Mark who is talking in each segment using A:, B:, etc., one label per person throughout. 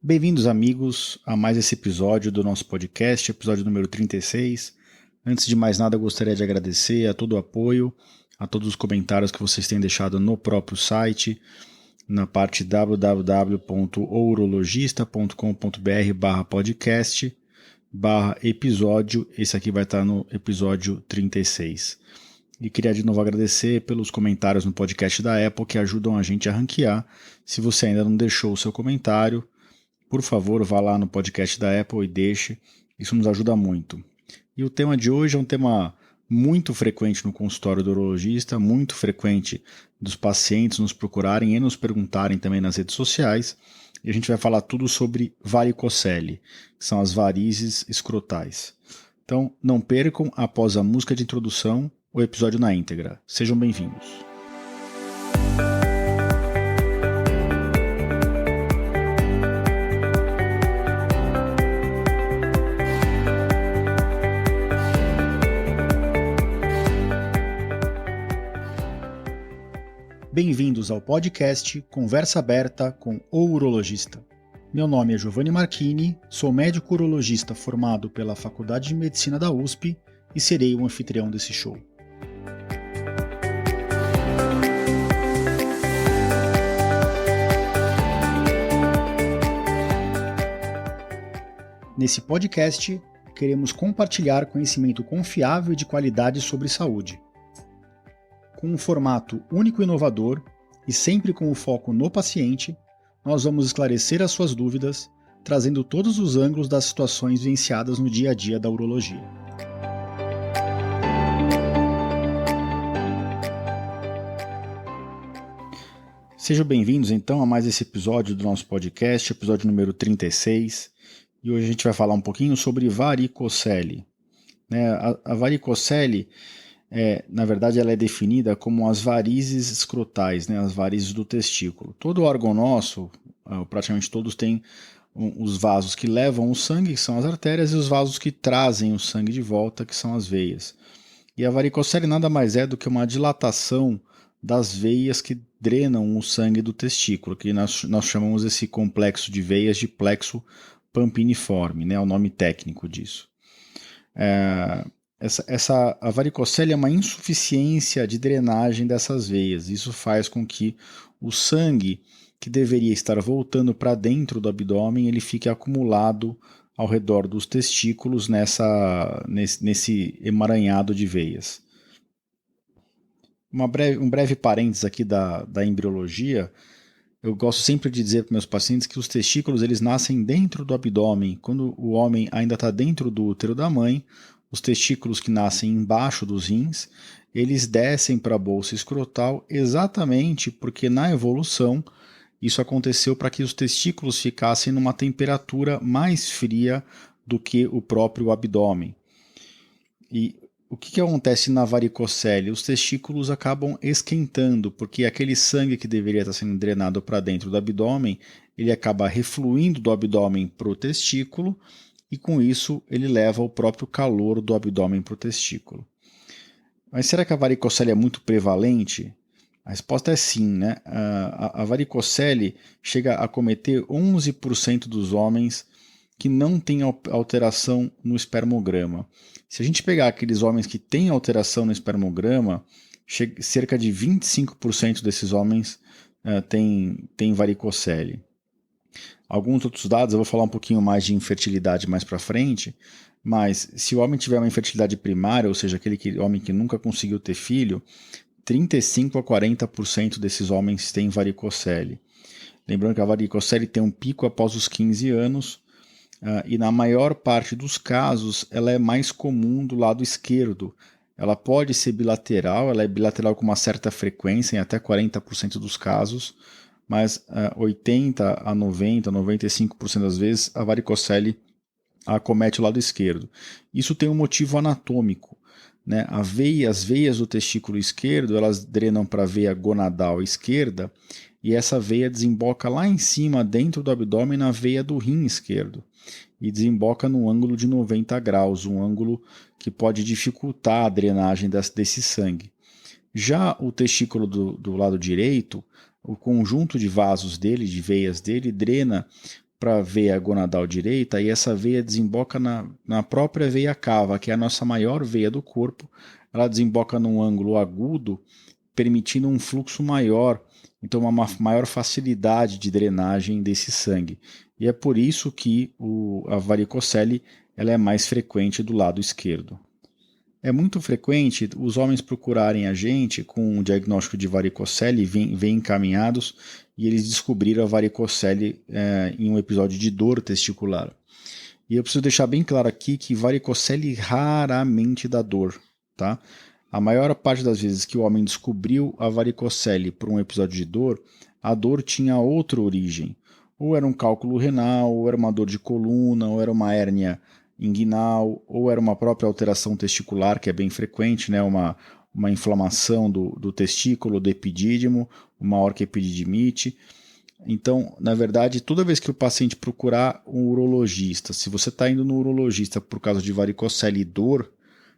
A: Bem-vindos, amigos, a mais esse episódio do nosso podcast, episódio número 36. Antes de mais nada, eu gostaria de agradecer a todo o apoio, a todos os comentários que vocês têm deixado no próprio site, na parte www.ourologista.com.br/podcast/episódio. Esse aqui vai estar no episódio 36. E queria de novo agradecer pelos comentários no podcast da Apple que ajudam a gente a ranquear. Se você ainda não deixou o seu comentário, por favor, vá lá no podcast da Apple e deixe. Isso nos ajuda muito. E o tema de hoje é um tema muito frequente no consultório do urologista, muito frequente dos pacientes nos procurarem e nos perguntarem também nas redes sociais. E a gente vai falar tudo sobre varicocele, que são as varizes escrotais. Então, não percam, após a música de introdução, o episódio na íntegra. Sejam bem-vindos. Bem-vindos ao podcast Conversa Aberta com o Urologista. Meu nome é Giovanni Marchini, sou médico urologista formado pela Faculdade de Medicina da USP e serei o anfitrião desse show. Nesse podcast, queremos compartilhar conhecimento confiável e de qualidade sobre saúde. Com um formato único e inovador, e sempre com o foco no paciente, nós vamos esclarecer as suas dúvidas, trazendo todos os ângulos das situações vivenciadas no dia a dia da urologia. Sejam bem-vindos então a mais esse episódio do nosso podcast, episódio número 36, e hoje a gente vai falar um pouquinho sobre varicocele. A varicocele, na verdade, ela é definida como as varizes escrotais, as varizes do testículo. Todo órgão nosso, praticamente todos, têm os vasos que levam o sangue, que são as artérias, e os vasos que trazem o sangue de volta, que são as veias. E a varicocele nada mais é do que uma dilatação das veias que drenam o sangue do testículo, que nós chamamos esse complexo de veias de plexo pampiniforme, é o nome técnico disso. A varicocele é uma insuficiência de drenagem dessas veias. Isso faz com que o sangue que deveria estar voltando para dentro do abdômen, ele fique acumulado ao redor dos testículos nesse emaranhado de veias. Um breve parênteses aqui da embriologia. Eu gosto sempre de dizer para meus pacientes que os testículos eles nascem dentro do abdômen. Quando o homem ainda está dentro do útero da mãe, os testículos que nascem embaixo dos rins, eles descem para a bolsa escrotal exatamente porque na evolução isso aconteceu para que os testículos ficassem numa temperatura mais fria do que o próprio abdômen. E o que acontece na varicocele? Os testículos acabam esquentando, porque aquele sangue que deveria estar sendo drenado para dentro do abdômen, ele acaba refluindo do abdômen para o testículo, e com isso ele leva o próprio calor do abdômen para o testículo. Mas será que a varicocele é muito prevalente? A resposta é sim, A varicocele chega a acometer 11% dos homens que não têm alteração no espermograma. Se a gente pegar aqueles homens que têm alteração no espermograma, cerca de 25% desses homens têm varicocele. Alguns outros dados, eu vou falar um pouquinho mais de infertilidade mais para frente, mas se o homem tiver uma infertilidade primária, ou seja, aquele homem que nunca conseguiu ter filho, 35 a 40% desses homens têm varicocele. Lembrando que a varicocele tem um pico após os 15 anos, e na maior parte dos casos ela é mais comum do lado esquerdo. Ela pode ser bilateral, ela é bilateral com uma certa frequência, em até 40% dos casos, mas 80 a 90, 95% das vezes a varicocele acomete o lado esquerdo. Isso tem um motivo anatômico. As veias do testículo esquerdo elas drenam para a veia gonadal esquerda, e essa veia desemboca lá em cima, dentro do abdômen, na veia do rim esquerdo, e desemboca num ângulo de 90 graus, um ângulo que pode dificultar a drenagem desse sangue. Já o testículo do lado direito, o conjunto de vasos dele, de veias dele, drena para a veia gonadal direita, e essa veia desemboca na própria veia cava, que é a nossa maior veia do corpo. Ela desemboca num ângulo agudo, permitindo um fluxo maior, então uma maior facilidade de drenagem desse sangue. E é por isso que a varicocele ela é mais frequente do lado esquerdo. É muito frequente os homens procurarem a gente com um diagnóstico de varicocele, vêm encaminhados e eles descobriram a varicocele em um episódio de dor testicular. E eu preciso deixar bem claro aqui que varicocele raramente dá dor, tá? A maior parte das vezes que o homem descobriu a varicocele por um episódio de dor, a dor tinha outra origem. Ou era um cálculo renal, ou era uma dor de coluna, ou era uma hérnia inguinal, ou era uma própria alteração testicular, que é bem frequente, né? Uma inflamação do testículo, do epidídimo, uma orquiepididimite. Então, na verdade, toda vez que o paciente procurar um urologista, se você está indo no urologista por causa de varicocele e dor,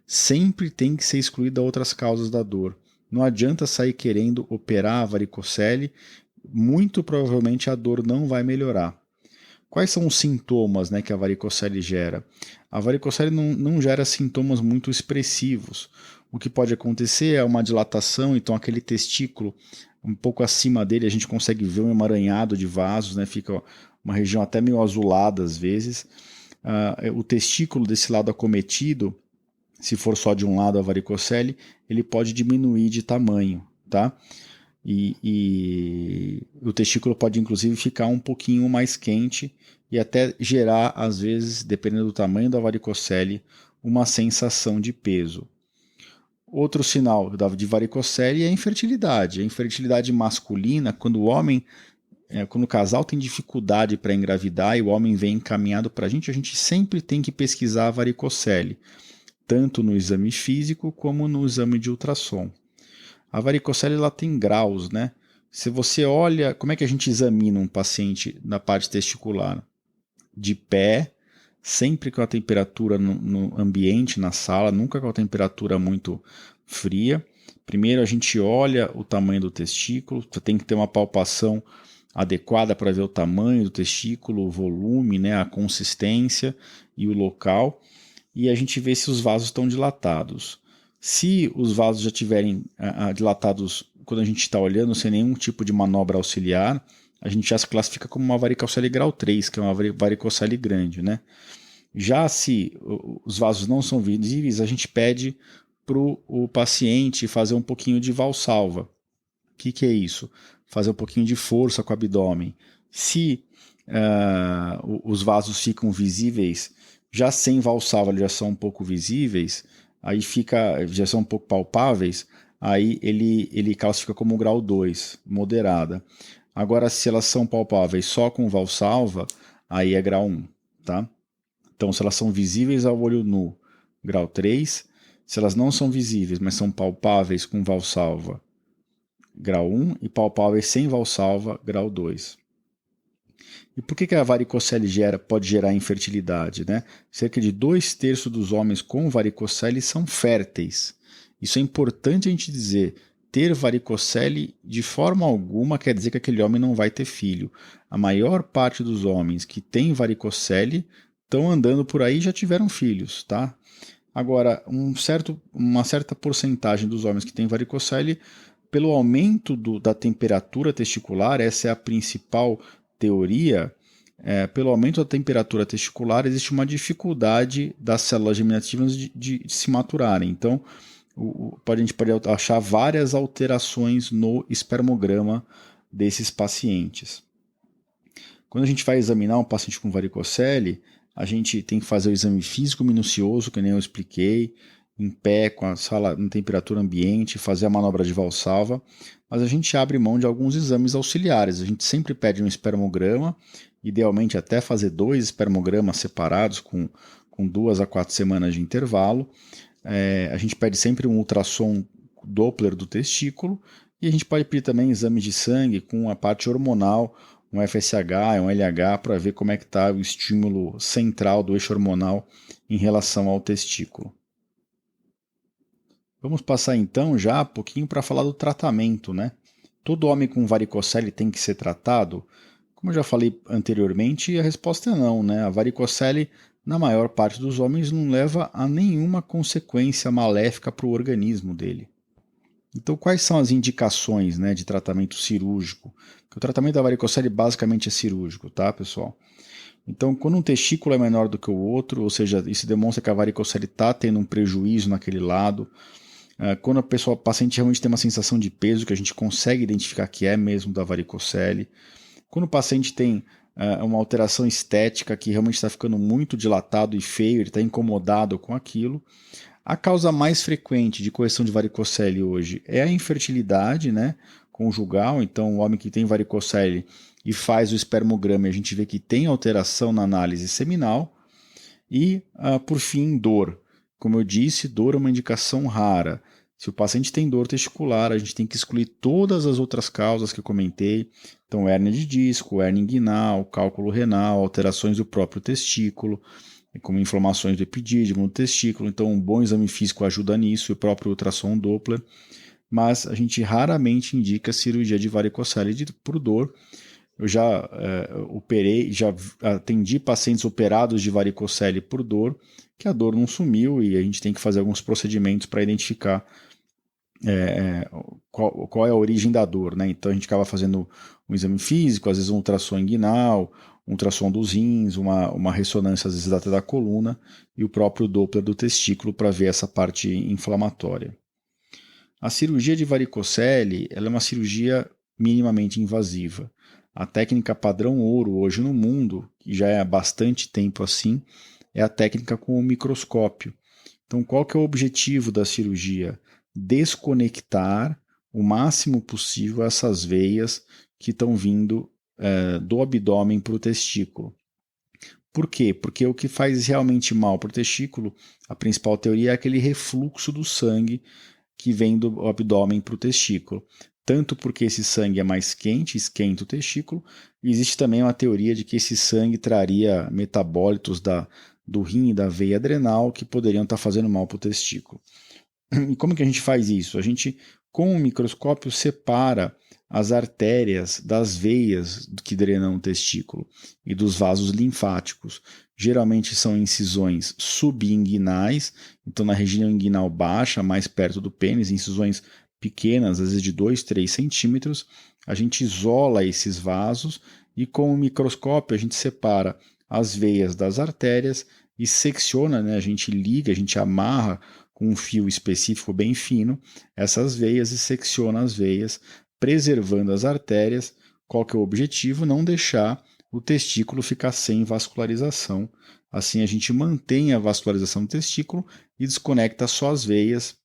A: sempre tem que ser excluída outras causas da dor. Não adianta sair querendo operar a varicocele, muito provavelmente a dor não vai melhorar. Quais são os sintomas, né, que a varicocele gera? A varicocele não gera sintomas muito expressivos. O que pode acontecer é uma dilatação, então aquele testículo um pouco acima dele a gente consegue ver um emaranhado de vasos, né, fica uma região até meio azulada às vezes. O testículo desse lado acometido, se for só de um lado a varicocele, ele pode diminuir de tamanho, tá? E o testículo pode inclusive ficar um pouquinho mais quente e até gerar, às vezes, dependendo do tamanho da varicocele, uma sensação de peso. Outro sinal de varicocele é a infertilidade. A infertilidade masculina, quando quando o casal tem dificuldade para engravidar e o homem vem encaminhado para a gente sempre tem que pesquisar a varicocele, tanto no exame físico como no exame de ultrassom. A varicocele ela tem graus, né? Se você olha, como é que a gente examina um paciente na parte testicular? De pé, sempre com a temperatura no ambiente, na sala, nunca com a temperatura muito fria. Primeiro a gente olha o tamanho do testículo, você tem que ter uma palpação adequada para ver o tamanho do testículo, o volume, né, a consistência e o local. E a gente vê se os vasos estão dilatados. Se os vasos já estiverem dilatados quando a gente está olhando, sem nenhum tipo de manobra auxiliar, a gente já se classifica como uma varicocele grau 3, que é uma varicocele grande, né? Já se os vasos não são visíveis, a gente pede para o paciente fazer um pouquinho de valsalva. O que é isso? Fazer um pouquinho de força com o abdômen. Se os vasos ficam visíveis, já sem valsalva eles já são um pouco visíveis, aí já são um pouco palpáveis, aí ele classifica como grau 2, moderada. Agora, se elas são palpáveis só com valsalva, aí é grau 1, tá? Então, se elas são visíveis ao olho nu, grau 3. Se elas não são visíveis, mas são palpáveis com valsalva, grau 1. E palpáveis sem valsalva, grau 2. E por que a varicocele pode gerar infertilidade, né? Cerca de 2/3 dos homens com varicocele são férteis. Isso é importante a gente dizer. Ter varicocele de forma alguma quer dizer que aquele homem não vai ter filho. A maior parte dos homens que têm varicocele estão andando por aí e já tiveram filhos, tá? Agora, uma certa porcentagem dos homens que têm varicocele, pelo aumento da temperatura testicular, essa é a principal teoria, pelo aumento da temperatura testicular, existe uma dificuldade das células germinativas de se maturarem. Então, a gente pode achar várias alterações no espermograma desses pacientes. Quando a gente vai examinar um paciente com varicocele, a gente tem que fazer o exame físico minucioso, que nem eu expliquei, em pé, com a sala em temperatura ambiente, fazer a manobra de valsalva, mas a gente abre mão de alguns exames auxiliares. A gente sempre pede um espermograma, idealmente até fazer 2 espermogramas separados com 2 a 4 semanas de intervalo. A gente pede sempre um ultrassom Doppler do testículo e a gente pode pedir também exames de sangue com a parte hormonal, um FSH, um LH, para ver como é que está o estímulo central do eixo hormonal em relação ao testículo. Vamos passar então já um pouquinho para falar do tratamento, né? Todo homem com varicocele tem que ser tratado. Como eu já falei anteriormente, a resposta é não, né? A varicocele, na maior parte dos homens, não leva a nenhuma consequência maléfica para o organismo dele. Então, quais são as indicações, né, de tratamento cirúrgico? Porque o tratamento da varicocele basicamente é cirúrgico, tá, pessoal? Então, quando um testículo é menor do que o outro, ou seja, isso demonstra que a varicocele está tendo um prejuízo naquele lado. Quando a paciente realmente tem uma sensação de peso, que a gente consegue identificar que é mesmo da varicocele. Quando o paciente tem uma alteração estética que realmente está ficando muito dilatado e feio, ele está incomodado com aquilo. A causa mais frequente de correção de varicocele hoje é a infertilidade, né, conjugal. Então, o homem que tem varicocele e faz o espermograma, a gente vê que tem alteração na análise seminal. E, por fim, dor. Como eu disse, dor é uma indicação rara. Se o paciente tem dor testicular, a gente tem que excluir todas as outras causas que eu comentei. Então, hérnia de disco, hérnia inguinal, cálculo renal, alterações do próprio testículo, como inflamações do epidídimo, do testículo. Então, um bom exame físico ajuda nisso, e o próprio ultrassom Doppler. Mas a gente raramente indica cirurgia de varicocele por dor. Eu já operei, já atendi pacientes operados de varicocele por dor, que a dor não sumiu e a gente tem que fazer alguns procedimentos para identificar qual é a origem da dor, né? Então a gente acaba fazendo um exame físico, às vezes um ultrassom inguinal, um ultrassom dos rins, uma ressonância às vezes até da coluna e o próprio Doppler do testículo para ver essa parte inflamatória. A cirurgia de varicocele ela é uma cirurgia minimamente invasiva. A técnica padrão ouro hoje no mundo, que já é há bastante tempo assim, é a técnica com o microscópio. Então, qual que é o objetivo da cirurgia? Desconectar o máximo possível essas veias que estão vindo do abdômen para o testículo. Por quê? Porque o que faz realmente mal para o testículo, a principal teoria é aquele refluxo do sangue que vem do abdômen para o testículo. Tanto porque esse sangue é mais quente, esquenta o testículo, e existe também uma teoria de que esse sangue traria metabólitos do rim e da veia adrenal que poderiam estar fazendo mal para o testículo. E como que a gente faz isso? A gente, com o microscópio, separa as artérias das veias que drenam o testículo e dos vasos linfáticos. Geralmente são incisões subinguinais, então na região inguinal baixa, mais perto do pênis, incisões pequenas, às vezes de 2, 3 centímetros. A gente isola esses vasos e com o microscópio a gente separa as veias das artérias e secciona, né? A gente liga, a gente amarra com um fio específico bem fino essas veias e secciona as veias, preservando as artérias. Qual que é o objetivo? Não deixar o testículo ficar sem vascularização. Assim a gente mantém a vascularização do testículo e desconecta só as veias,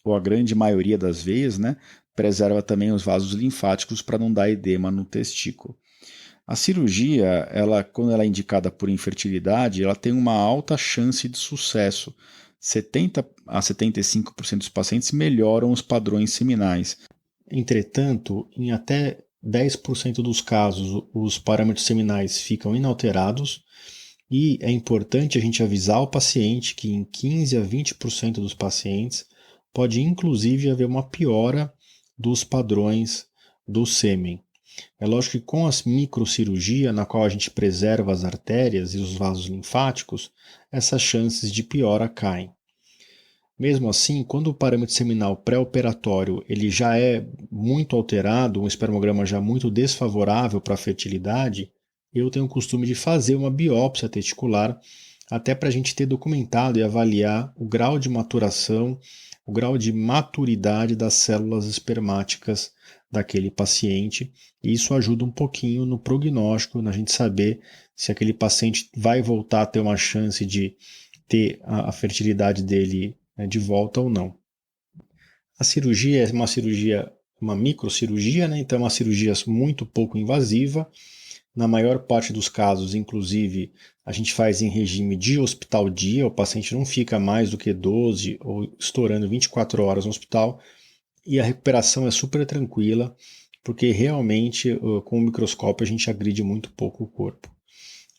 A: ou a grande maioria das veias, né? Preserva também os vasos linfáticos para não dar edema no testículo. A cirurgia, quando ela é indicada por infertilidade, ela tem uma alta chance de sucesso. 70 a 75% dos pacientes melhoram os padrões seminais. Entretanto, em até 10% dos casos, os parâmetros seminais ficam inalterados e é importante a gente avisar o paciente que em 15 a 20% dos pacientes pode inclusive haver uma piora dos padrões do sêmen. É lógico que com a microcirurgia, na qual a gente preserva as artérias e os vasos linfáticos, essas chances de piora caem. Mesmo assim, quando o parâmetro seminal pré-operatório ele já é muito alterado, um espermograma já muito desfavorável para a fertilidade, eu tenho o costume de fazer uma biópsia testicular até para a gente ter documentado e avaliar o grau de maturação, o grau de maturidade das células espermáticas daquele paciente. E isso ajuda um pouquinho no prognóstico, na gente saber se aquele paciente vai voltar a ter uma chance de ter a fertilidade dele de volta ou não. A cirurgia é uma microcirurgia, né? Então é uma cirurgia muito pouco invasiva. Na maior parte dos casos, inclusive, a gente faz em regime de hospital dia, o paciente não fica mais do que 12 ou estourando 24 horas no hospital e a recuperação é super tranquila, porque realmente com o microscópio a gente agride muito pouco o corpo.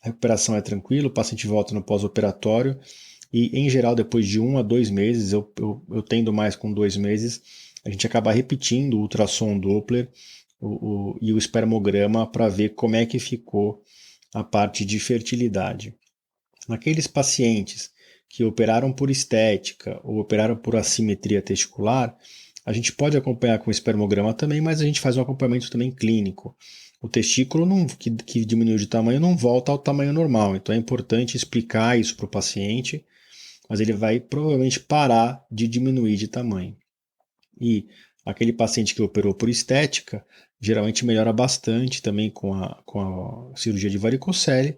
A: A recuperação é tranquila, o paciente volta no pós-operatório e, em geral, depois de 1 a 2 meses, eu tendo mais com 2 meses, a gente acaba repetindo o ultrassom Doppler e o espermograma para ver como é que ficou a parte de fertilidade. Naqueles pacientes que operaram por estética ou operaram por assimetria testicular, a gente pode acompanhar com o espermograma também, mas a gente faz um acompanhamento também clínico. O testículo que diminuiu de tamanho não volta ao tamanho normal, então é importante explicar isso para o paciente, mas ele vai provavelmente parar de diminuir de tamanho. E aquele paciente que operou por estética, geralmente melhora bastante também com a cirurgia de varicocele,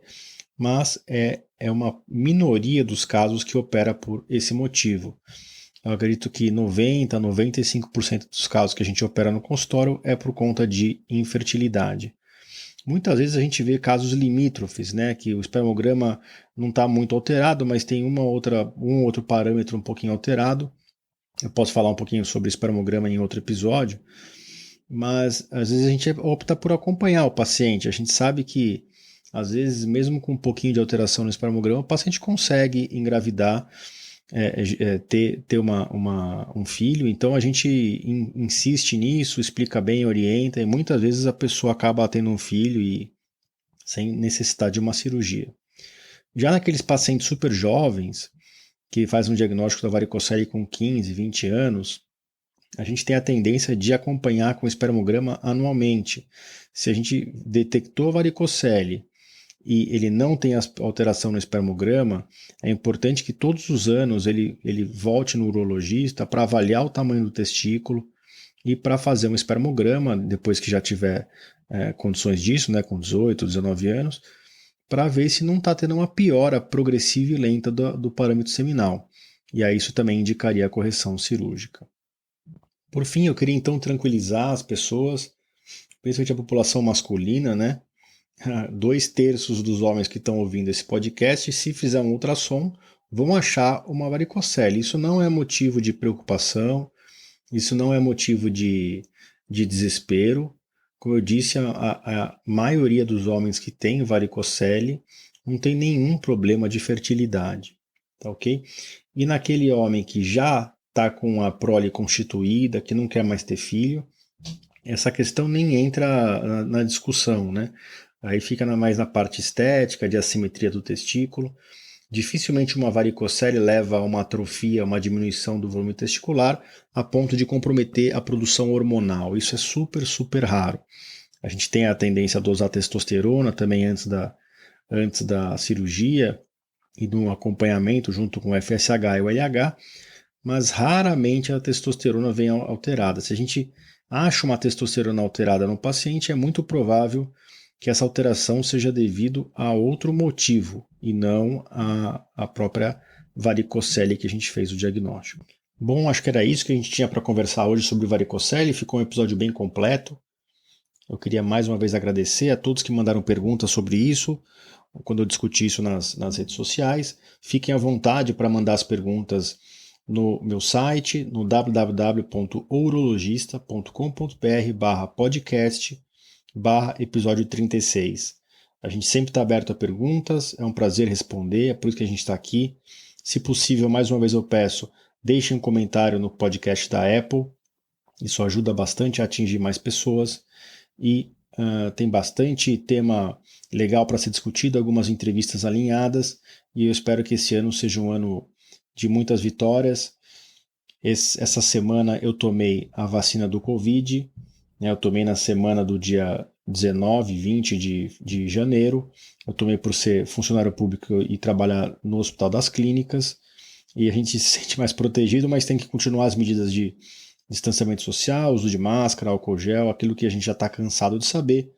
A: mas é uma minoria dos casos que opera por esse motivo. Eu acredito que 90% a 95% dos casos que a gente opera no consultório é por conta de infertilidade. Muitas vezes a gente vê casos limítrofes, né, que o espermograma não está muito alterado, mas tem um outro parâmetro um pouquinho alterado. Eu posso falar um pouquinho sobre espermograma em outro episódio, mas às vezes a gente opta por acompanhar o paciente. A gente sabe que, às vezes, mesmo com um pouquinho de alteração no espermograma, o paciente consegue engravidar, ter um filho. Então a gente insiste nisso, explica bem, orienta, e muitas vezes a pessoa acaba tendo um filho e sem necessidade de uma cirurgia. Já naqueles pacientes super jovens, que faz um diagnóstico da varicocele com 15, 20 anos, a gente tem a tendência de acompanhar com o espermograma anualmente. Se a gente detectou varicocele e ele não tem alteração no espermograma, é importante que todos os anos ele volte no urologista para avaliar o tamanho do testículo e para fazer um espermograma, depois que já tiver condições disso, né, com 18, 19 anos, para ver se não está tendo uma piora progressiva e lenta do parâmetro seminal. E aí isso também indicaria a correção cirúrgica. Por fim, eu queria então tranquilizar as pessoas, principalmente a população masculina, né? 2/3 dos homens que estão ouvindo esse podcast, se fizer um ultrassom, vão achar uma varicocele. Isso não é motivo de preocupação, isso não é motivo de desespero. Como eu disse, a maioria dos homens que tem varicocele não tem nenhum problema de fertilidade, tá ok? E naquele homem que já está com a prole constituída, que não quer mais ter filho, essa questão nem entra na discussão, né? Aí fica mais na parte estética, de assimetria do testículo. Dificilmente uma varicocele leva a uma atrofia, uma diminuição do volume testicular, a ponto de comprometer a produção hormonal. Isso é super, super raro. A gente tem a tendência a dosar testosterona também antes da cirurgia e no acompanhamento junto com o FSH e o LH, mas raramente a testosterona vem alterada. Se a gente acha uma testosterona alterada no paciente, é muito provável que essa alteração seja devido a outro motivo e não a própria varicocele que a gente fez o diagnóstico. Bom, acho que era isso que a gente tinha para conversar hoje sobre varicocele. Ficou um episódio bem completo. Eu queria mais uma vez agradecer a todos que mandaram perguntas sobre isso, quando eu discuti isso nas redes sociais. Fiquem à vontade para mandar as perguntas no meu site, no www.urologista.com.br/podcast/episódio 36. A gente sempre está aberto a perguntas, é um prazer responder, é por isso que a gente está aqui. Se possível, mais uma vez eu peço, deixem um comentário no podcast da Apple, isso ajuda bastante a atingir mais pessoas e tem bastante tema legal para ser discutido, algumas entrevistas alinhadas, e eu espero que esse ano seja um ano de muitas vitórias. Essa semana eu tomei a vacina do Covid, né? Eu tomei na semana do dia 19, 20 de janeiro. Eu tomei por ser funcionário público e trabalhar no Hospital das Clínicas, e a gente se sente mais protegido, mas tem que continuar as medidas de distanciamento social, uso de máscara, álcool gel, aquilo que a gente já está cansado de saber.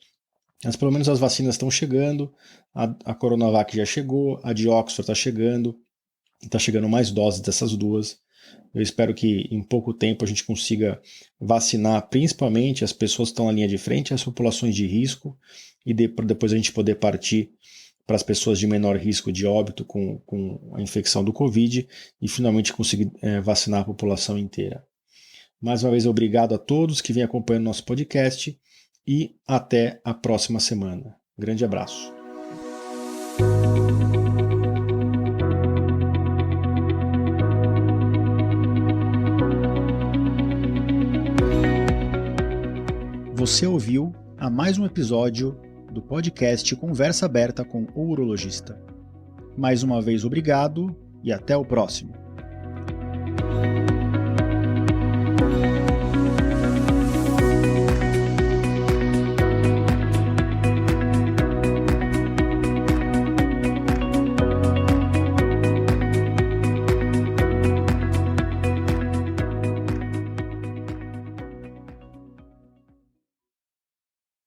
A: Mas pelo menos as vacinas estão chegando, a Coronavac já chegou, a de Oxford está chegando mais doses dessas duas. Eu espero que em pouco tempo a gente consiga vacinar principalmente as pessoas que estão na linha de frente, as populações de risco, e depois a gente poder partir para as pessoas de menor risco de óbito com a infecção do Covid e finalmente conseguir vacinar a população inteira. Mais uma vez, obrigado a todos que vêm acompanhando nosso podcast e até a próxima semana. Grande abraço. Você ouviu a mais um episódio do podcast Conversa Aberta com o Urologista. Mais uma vez, obrigado e até o próximo.